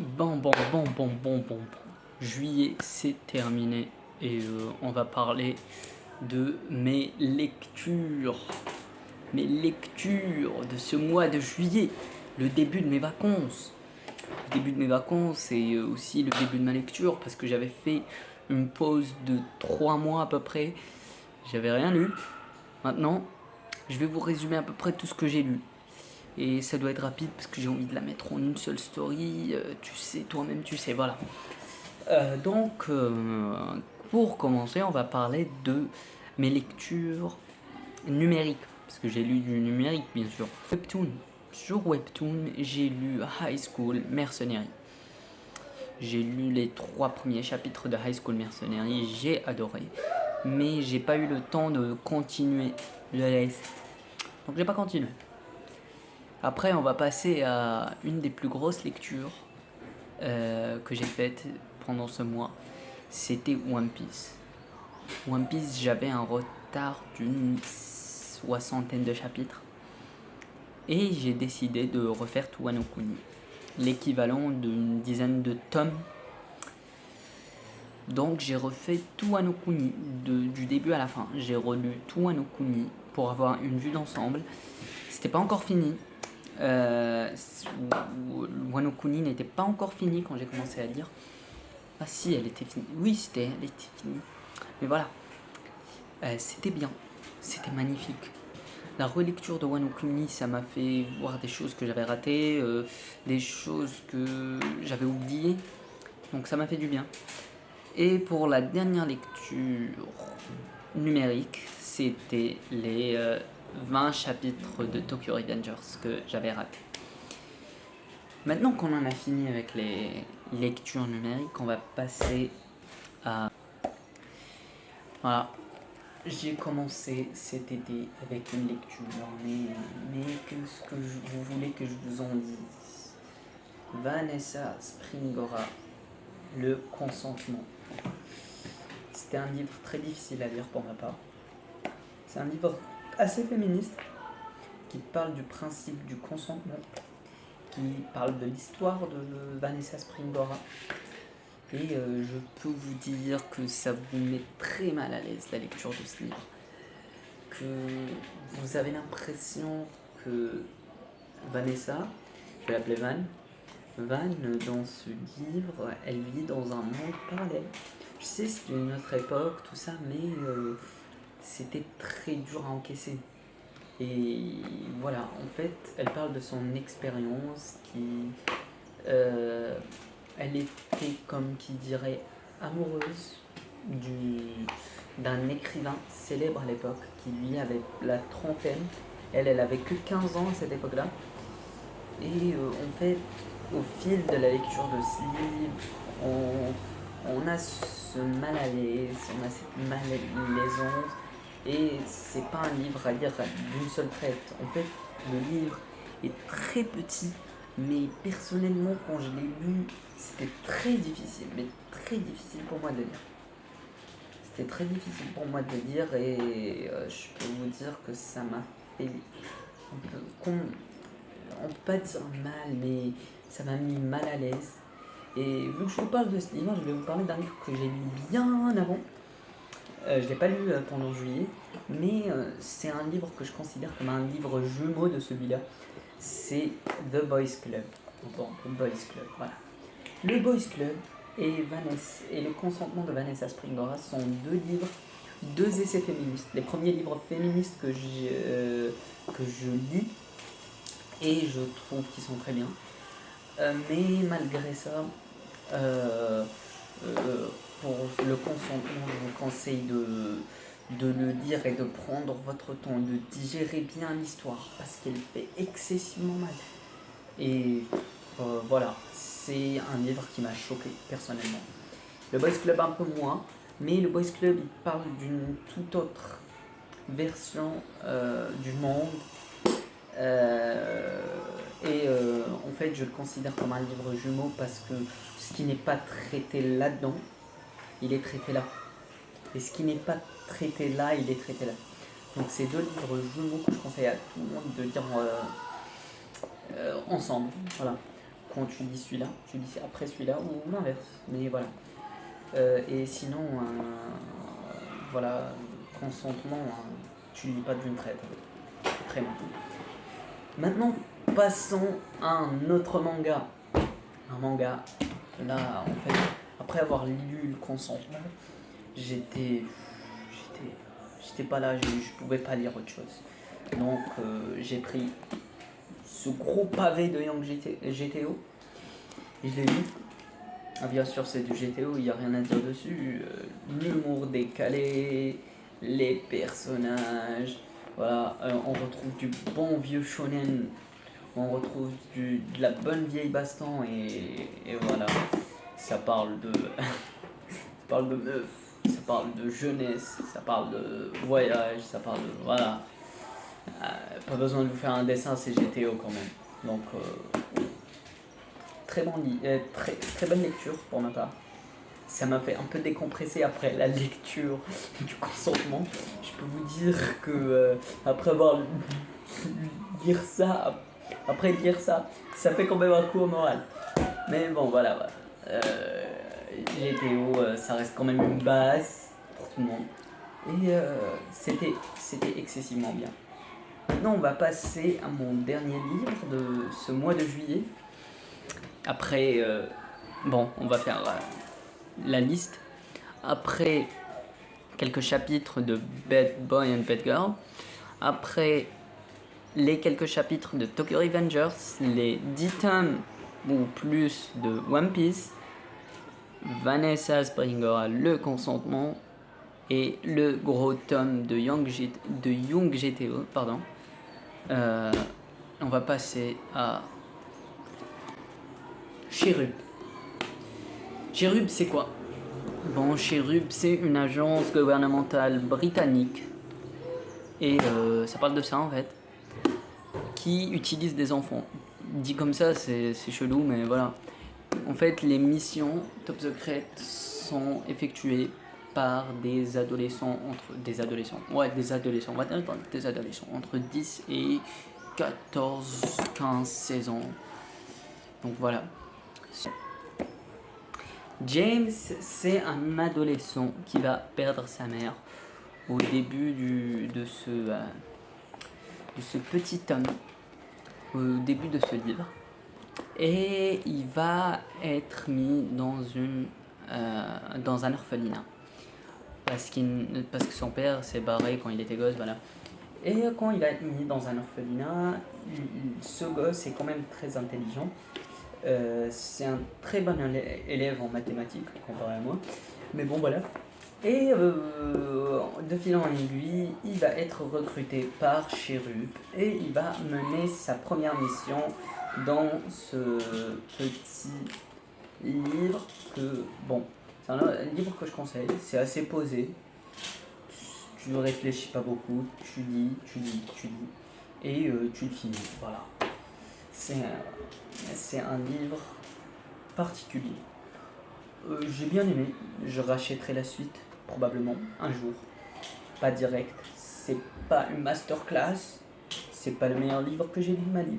Bon. Juillet, c'est terminé et on va parler de mes lectures. Mes lectures de ce mois de juillet, le début de mes vacances. Le début de mes vacances et aussi le début de ma lecture parce que j'avais fait une pause de 3 mois à peu près. J'avais rien lu. Maintenant, je vais vous résumer à peu près tout ce que j'ai lu. Et ça doit être rapide parce que j'ai envie de la mettre en une seule story. Tu sais, toi-même, tu sais, voilà. Donc, pour commencer, on va parler de mes lectures numériques. Parce que j'ai lu du numérique, bien sûr. Webtoon. Sur Webtoon, j'ai lu High School Mercenary. J'ai lu les 3 premiers chapitres de High School Mercenary. J'ai adoré. Mais j'ai pas eu le temps de continuer le reste. Donc, j'ai pas continué. Après, on va passer à une des plus grosses lectures que j'ai faites pendant ce mois. C'était One Piece. One Piece, j'avais un retard d'une 60aine de chapitres. Et j'ai décidé de refaire tout Wano Kuni. L'équivalent d'une dizaine de tomes. Donc j'ai refait tout Wano Kuni du début à la fin. J'ai relu tout Wano Kuni pour avoir une vue d'ensemble. C'était pas encore fini. Wano Kuni n'était pas encore fini quand j'ai commencé à lire. Ah si, elle était finie. Oui, elle était finie. Mais voilà, c'était bien, c'était magnifique. La relecture de Wano Kuni, ça m'a fait voir des choses que j'avais ratées, des choses que j'avais oubliées. Donc ça m'a fait du bien. Et pour la dernière lecture numérique, c'était les 20 chapitres de Tokyo Revengers que j'avais ratés. Maintenant qu'on en a fini avec les lectures numériques, on va passer à... Voilà. J'ai commencé cet été avec une lecture, mais qu'est-ce que vous voulez que je vous en dise? Vanessa Springora, Le consentement. C'était un livre très difficile à lire pour ma part. C'est un livre assez féministe qui parle du principe du consentement, qui parle de l'histoire de Vanessa Springora. Et je peux vous dire que ça vous met très mal à l'aise la lecture de ce livre. Que vous avez l'impression que Vanessa, je vais l'appeler Van, dans ce livre, elle vit dans un monde parallèle. Je sais, c'était une autre époque, tout ça, mais c'était très dur à encaisser. Et voilà, en fait, elle parle de son expérience qui... elle était, comme qui dirait, amoureuse d'un écrivain célèbre à l'époque, qui lui avait la trentaine. Elle avait que 15 ans à cette époque-là. Et en fait, au fil de la lecture de ce livre, on a ce mal à l'aise, on a cette malaisance. Et c'est pas un livre à lire d'une seule traite. En fait, le livre est très petit, mais personnellement, quand je l'ai lu, c'était très difficile, mais très difficile pour moi de lire. C'était très difficile pour moi de lire et je peux vous dire que ça m'a fait on peut pas dire mal, mais ça m'a mis mal à l'aise. Et vu que je vous parle de ce livre, je vais vous parler d'un livre que j'ai lu bien avant. Je ne l'ai pas lu pendant juillet, mais c'est un livre que je considère comme un livre jumeau de celui-là. C'est The Boys Club. Bon, The Boys Club, voilà. Le Boys Club et Le consentement de Vanessa Springora sont deux livres, deux essais féministes. Les premiers livres féministes que je lis, et je trouve qu'ils sont très bien. Mais malgré ça, pour le consentement, je vous conseille de le lire et de prendre votre temps, de digérer bien l'histoire, parce qu'elle fait excessivement mal. Et voilà, c'est un livre qui m'a choqué personnellement. Le Boys Club un peu moins, mais le Boys Club il parle d'une toute autre version du monde. En fait, je le considère comme un livre jumeau parce que ce qui n'est pas traité là-dedans, il est traité là. Et ce qui n'est pas traité là, il est traité là. Donc c'est deux livres jumeaux que je conseille à tout le monde de lire ensemble. Voilà. quand tu lis celui-là, tu lis après celui-là ou l'inverse. Mais voilà. Et sinon, voilà, consentement, tu lis pas d'une traite. C'est très bien. Maintenant, passons à un autre manga. Un manga, là, en fait, après avoir lu le consentement, j'étais pas là, je pouvais pas lire autre chose. Donc, j'ai pris ce gros pavé de Young GTO et je l'ai lu. Ah, bien sûr, c'est du GTO, il n'y a rien à dire dessus. L'humour décalé, les personnages, voilà, on retrouve du bon vieux shonen, on retrouve de la bonne vieille baston et voilà, ça parle de, ça parle de meufs, ça parle de jeunesse, ça parle de voyage, ça parle de, voilà. Pas besoin de vous faire un dessin, c'est GTO quand même. Donc, très bonne lecture pour ma part. Ça m'a fait un peu décompresser après la lecture du consentement. Je peux vous dire que après avoir lire ça, ça fait quand même un coup au moral. Mais bon, voilà. GTO, ça reste quand même une base pour tout le monde. Et c'était excessivement bien. Maintenant, on va passer à mon dernier livre de ce mois de juillet. Après, on va faire la liste. Après quelques chapitres de Bad Boy and Bad Girl. Après les quelques chapitres de Tokyo Revengers. Les 10 tomes ou plus de One Piece. Vanessa bringera le consentement. Et le gros tome de Young GTO. Pardon. On va passer à Cherub. Cherub, c'est quoi? Bon, Cherub, c'est une agence gouvernementale britannique. Et ça parle de ça, en fait. Qui utilise des enfants. Dit comme ça, c'est chelou, mais voilà. En fait, les missions top secrètes sont effectuées par des adolescents, on va dire des adolescents, entre 10 et 14, 15, 16 ans. Donc voilà. James, c'est un adolescent qui va perdre sa mère au début de ce petit tome, au début de ce livre. Et il va être mis dans un orphelinat. Parce que son père s'est barré quand il était gosse, voilà. Et quand il a été mis dans un orphelinat, ce gosse est quand même très intelligent. C'est un très bon élève en mathématiques comparé à moi. Mais bon, voilà. Et de fil en aiguille, il va être recruté par Cherub et il va mener sa première mission dans ce petit livre que, bon, c'est un livre que je conseille, c'est assez posé, tu ne réfléchis pas beaucoup, tu lis, et tu le finis, voilà. C'est un livre particulier. J'ai bien aimé, je rachèterai la suite, probablement, un jour. Pas direct, c'est pas une masterclass, c'est pas le meilleur livre que j'ai lu de ma vie,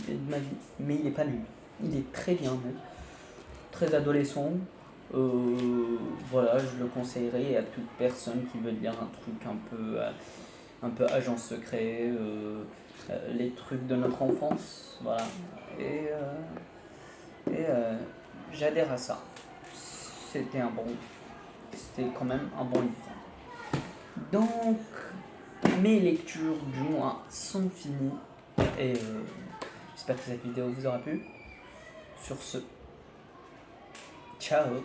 mais il est pas nul. Il est très bien même, très adolescent. Voilà, je le conseillerais à toute personne qui veut lire un truc un peu agent secret, les trucs de notre enfance, voilà. Et j'adhère à ça. C'était quand même un bon livre. Donc, mes lectures du mois sont finies et j'espère que cette vidéo vous aura plu. Sur ce, ciao.